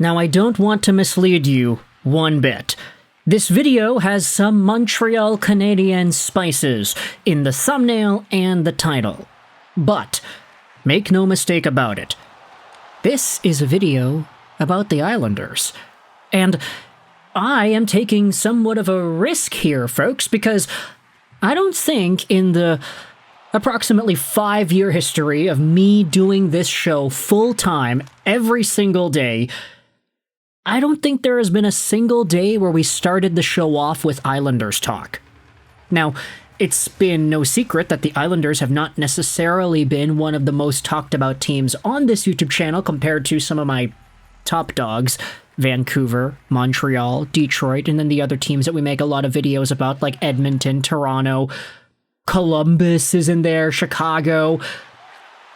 Now, I don't want to mislead you one bit. This video has some Montreal Canadiens spices in the thumbnail and the title. But, make no mistake about it, this is a video about the Islanders. And I am taking somewhat of a risk here, folks, because I don't think in the approximately 5-year history of me doing this show full-time every single day, I don't think there has been a single day where we started the show off with Islanders talk. Now, it's been no secret that the Islanders have not necessarily been one of the most talked about teams on this YouTube channel compared to some of my top dogs, Vancouver, Montreal, Detroit, and then the other teams that we make a lot of videos about, like Edmonton, Toronto, Columbus is in there, Chicago.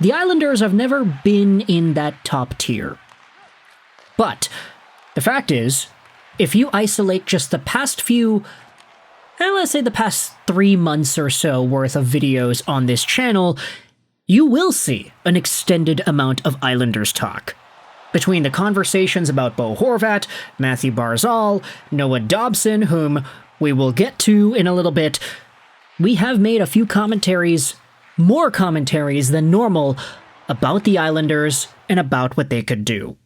The Islanders have never been in that top tier. But the fact is, if you isolate just the past few, let's say the past 3 months or so worth of videos on this channel, you will see an extended amount of Islanders talk. Between the conversations about Bo Horvat, Matthew Barzal, Noah Dobson, whom we will get to in a little bit, we have made a few commentaries, more commentaries than normal, about the Islanders and about what they could do.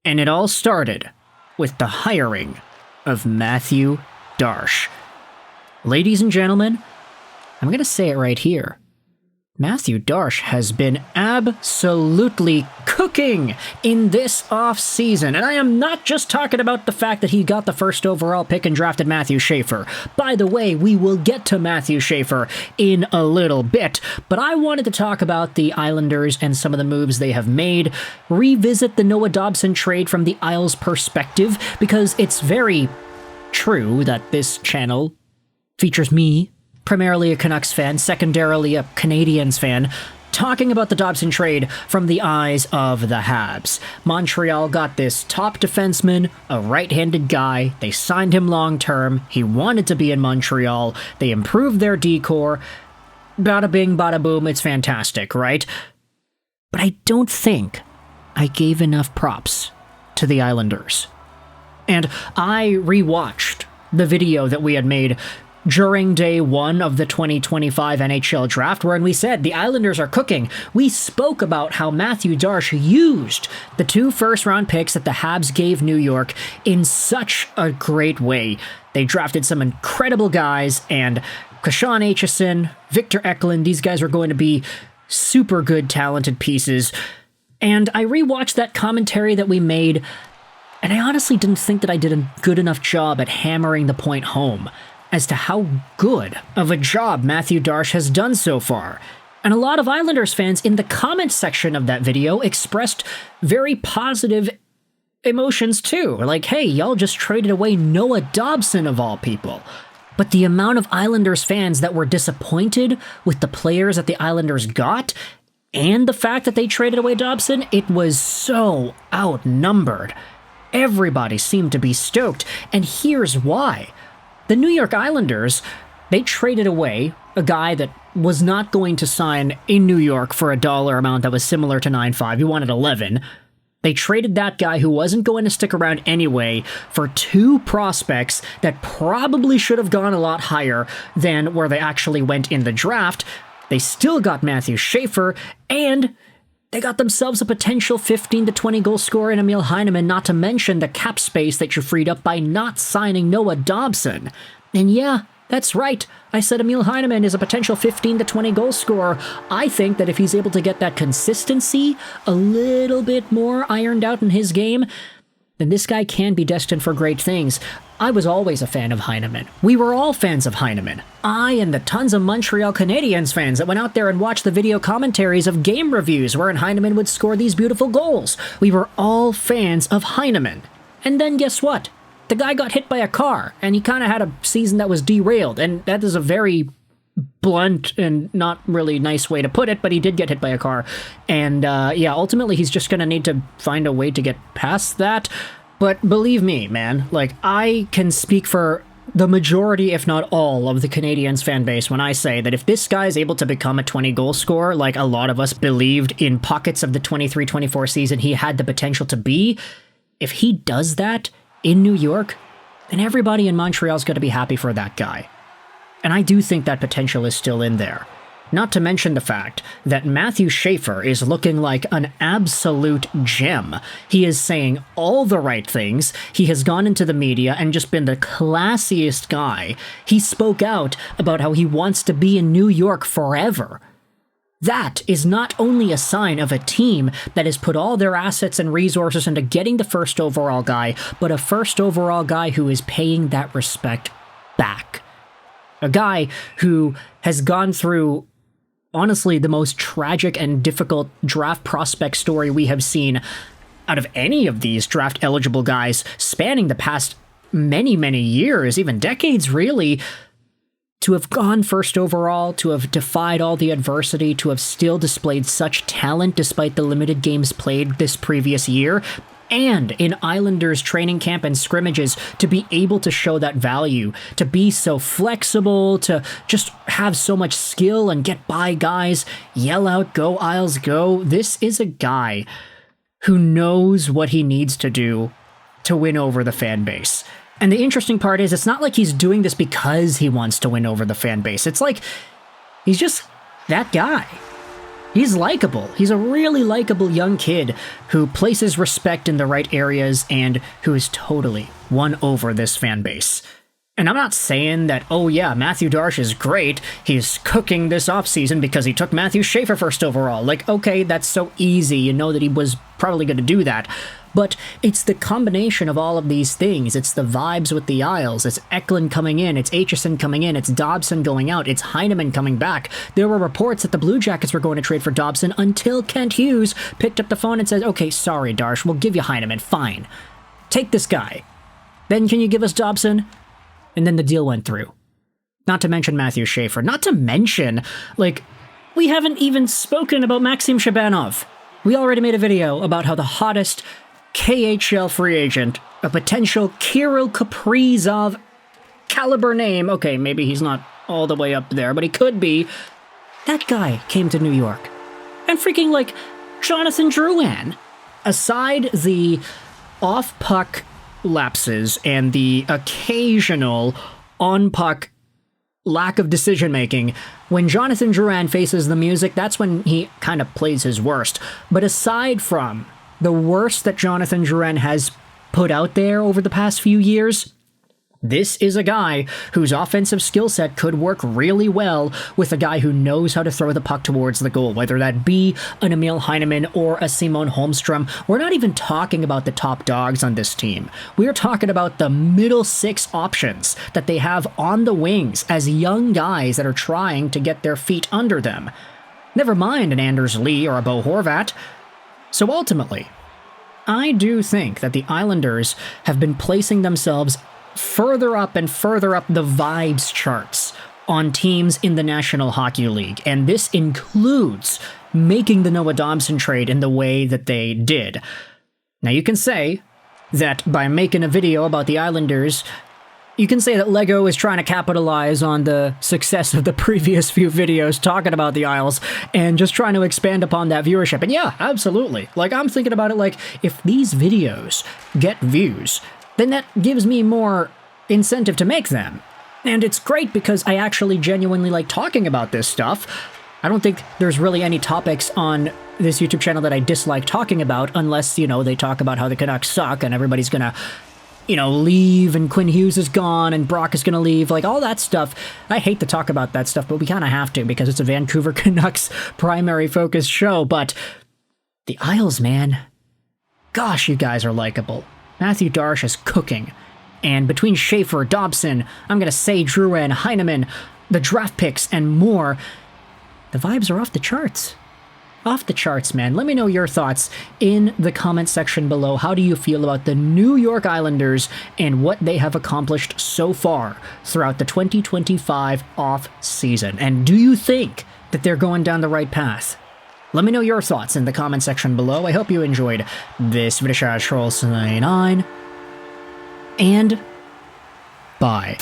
And it all started with the hiring of Mathieu Darche. Ladies and gentlemen, I'm going to say it right here. Mathieu Darche has been absolutely cooking in this offseason. And I am not just talking about the fact that he got the first overall pick and drafted Matthew Schaefer. By the way, we will get to Matthew Schaefer in a little bit. But I wanted to talk about the Islanders and some of the moves they have made, revisit the Noah Dobson trade from the Isles' perspective, because it's very true that this channel features me, primarily a Canucks fan, secondarily a Canadiens fan, talking about the Dobson trade from the eyes of the Habs. Montreal got this top defenseman, a right-handed guy. They signed him long-term. He wanted to be in Montreal. They improved their decor. Bada bing, bada boom, it's fantastic, right? But I don't think I gave enough props to the Islanders. And I rewatched the video that we had made during day 1 of the 2025 NHL Draft, wherein we said the Islanders are cooking. We spoke about how Mathieu Darche used the 2 first-round picks that the Habs gave New York in such a great way. They drafted some incredible guys, and Kashan Aitchison, Victor Eklund, these guys are going to be super good, talented pieces. And I rewatched that commentary that we made, and I honestly didn't think that I did a good enough job at hammering the point home as to how good of a job Mathieu Darche has done so far. And a lot of Islanders fans in the comments section of that video expressed very positive emotions too. Like, hey, y'all just traded away Noah Dobson of all people. But the amount of Islanders fans that were disappointed with the players that the Islanders got, and the fact that they traded away Dobson, it was so outnumbered. Everybody seemed to be stoked, and here's why. The New York Islanders, they traded away a guy that was not going to sign in New York for a dollar amount that was similar to 9.5. He wanted 11. They traded that guy who wasn't going to stick around anyway for 2 prospects that probably should have gone a lot higher than where they actually went in the draft. They still got Matthew Schaefer, and they got themselves a potential 15 to 20 goal scorer in Emil Heineman, not to mention the cap space that you freed up by not signing Noah Dobson. And yeah, that's right. I said Emil Heineman is a potential 15 to 20 goal scorer. I think that if he's able to get that consistency a little bit more ironed out in his game, then this guy can be destined for great things. I was always a fan of Heineman. We were all fans of Heineman. I and the tons of Montreal Canadiens fans that went out there and watched the video commentaries of game reviews wherein Heineman would score these beautiful goals. We were all fans of Heineman. And then guess what? The guy got hit by a car, and he kind of had a season that was derailed, and that is a very blunt and not really nice way to put it, but he did get hit by a car. And yeah, ultimately he's just going to need to find a way to get past that. But believe me, man, like, I can speak for the majority, if not all, of the Canadiens fan base when I say that if this guy is able to become a 20-goal scorer, like a lot of us believed in pockets of the 23-24 season he had the potential to be, if he does that in New York, then everybody in Montreal's going to be happy for that guy. And I do think that potential is still in there. Not to mention the fact that Matthew Schaefer is looking like an absolute gem. He is saying all the right things. He has gone into the media and just been the classiest guy. He spoke out about how he wants to be in New York forever. That is not only a sign of a team that has put all their assets and resources into getting the first overall guy, but a first overall guy who is paying that respect back. A guy who has gone through, honestly, the most tragic and difficult draft prospect story we have seen out of any of these draft-eligible guys, spanning the past many, many years, even decades, really. To have gone first overall, to have defied all the adversity, to have still displayed such talent despite the limited games played this previous year, and in Islanders training camp and scrimmages, to be able to show that value, to be so flexible, to just have so much skill and get by guys, yell out, "Go Isles, go." This is a guy who knows what he needs to do to win over the fan base. And the interesting part is, it's not like he's doing this because he wants to win over the fan base. It's like, he's just that guy. He's likable. He's a really likable young kid who places respect in the right areas and who is totally won over this fan base. And I'm not saying that, oh yeah, Mathieu Darche is great, he's cooking this offseason because he took Matthew Schaefer first overall. Like, okay, that's so easy, you know that he was probably going to do that. But it's the combination of all of these things. It's the vibes with the Isles. It's Eklund coming in. It's Aitchison coming in. It's Dobson going out. It's Heineman coming back. There were reports that the Blue Jackets were going to trade for Dobson until Kent Hughes picked up the phone and said, okay, sorry, Darche, we'll give you Heineman. Fine. Take this guy. Then can you give us Dobson? And then the deal went through. Not to mention Matthew Schaefer. Not to mention, like, we haven't even spoken about Maxim Shabanov. We already made a video about how the hottest KHL free agent, a potential Kirill Kaprizov caliber name, okay, maybe he's not all the way up there, but he could be, that guy came to New York. And freaking, like, Jonathan Drouin. Aside the off-puck lapses and the occasional on-puck lack of decision-making, when Jonathan Drouin faces the music, that's when he kind of plays his worst. But aside from the worst that Jonathan Drouin has put out there over the past few years, this is a guy whose offensive skill set could work really well with a guy who knows how to throw the puck towards the goal, whether that be an Emil Heineman or a Simon Holmstrom. We're not even talking about the top dogs on this team. We're talking about the middle six options that they have on the wings as young guys that are trying to get their feet under them. Never mind an Anders Lee or a Bo Horvat. So ultimately, I do think that the Islanders have been placing themselves further up and further up the vibes charts on teams in the National Hockey League, and this includes making the Noah Dobson trade in the way that they did. Now you can say that by making a video about the Islanders, you can say that LEGO is trying to capitalize on the success of the previous few videos talking about the Isles and just trying to expand upon that viewership. And yeah, absolutely. Like, I'm thinking about it like, if these videos get views, then that gives me more incentive to make them. And it's great because I actually genuinely like talking about this stuff. I don't think there's really any topics on this YouTube channel that I dislike talking about unless, you know, they talk about how the Canucks suck and everybody's gonna, you know, leave and Quinn Hughes is gone and Brock is gonna leave, like all that stuff. I hate to talk about that stuff, but we kind of have to because it's a Vancouver Canucks primary focused show. But the Isles, man, gosh, you guys are likable. Mathieu Darche is cooking. And between Schaefer, Dobson, I'm going to say Drouin, Heineman, the draft picks, and more, the vibes are off the charts. Off the charts, man. Let me know your thoughts in the comment section below. How do you feel about the New York Islanders and what they have accomplished so far throughout the 2025 off-season? And do you think that they're going down the right path? Let me know your thoughts in the comment section below. I hope you enjoyed this video. And bye.